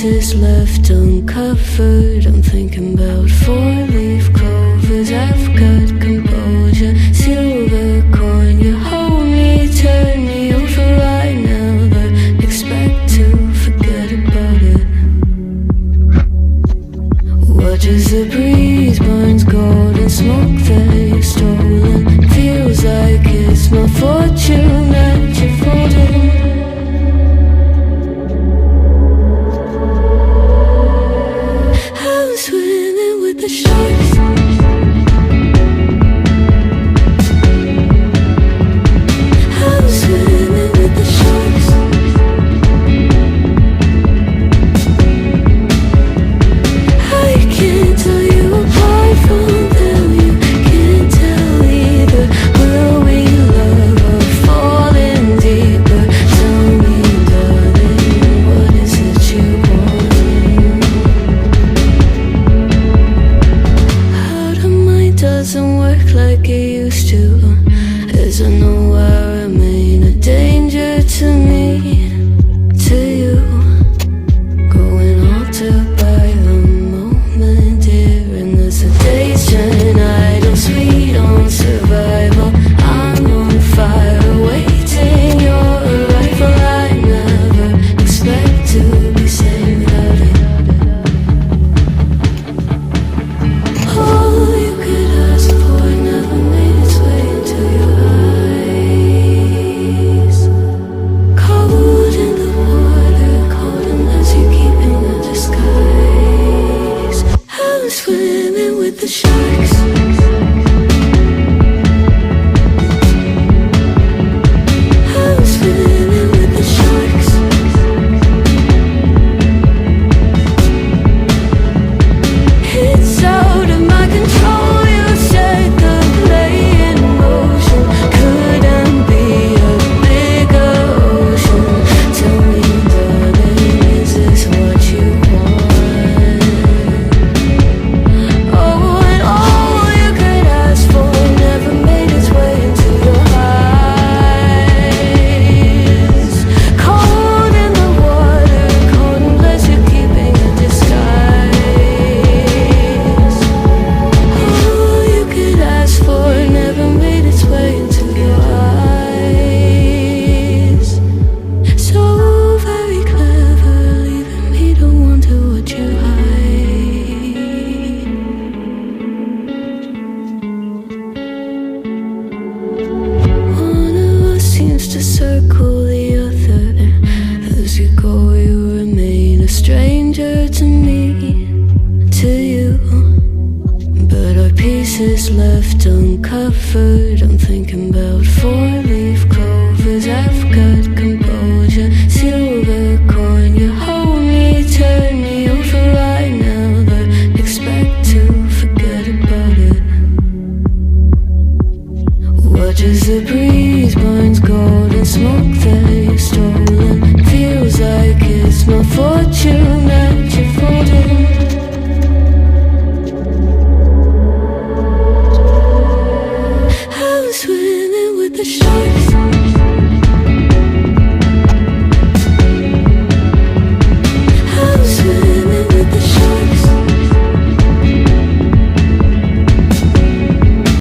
pieces left uncovered. I'm thinking about four-leaf clovers. I've got composure, silver coin. You hold me, turn me over. I never expect to forget about it. Watches the breeze, burns golden smoke that you've stolen. Feels like it's my fortune that you're folding. I'm swimming with the sharks. I'm swimming with the sharks. I can't tell you apart from them. You can't tell either. Will we love or fall in deeper? Tell me, darling, what is it you want? How the mind doesn't work like it used to. As I know I remain a danger to me, to you. Going altered by the moment, dear. And as the days turn idle, sweet on survival, I'm on fire, waiting your arrival. I never expect to be sane without it. All you could ask for never made its way into your eyes. Cold in the water, cold unless you're keeping a disguise. I'm swimming with the sharks. I'm swimming with the sharks. It's out of my control. You set the play in motion. Couldn't be a bigger ocean. Tell me, darling, is this what you want? Oh, and all you could ask for never made its way into your eyes. Cold in the water, cold unless you're keeping a disguise. All you could ask for never made its way into your eyes. So very clever, leaving me to wonder what you hide. One of us seems to circle the other. As you go, you remain a stranger to me, to you. But our pieces left uncovered. I'm thinking about four-leaf clovers. I've got composure, silver coin. You hold me, turn me over. I never expect to forget about it. Watches the breeze, burns golden smoke that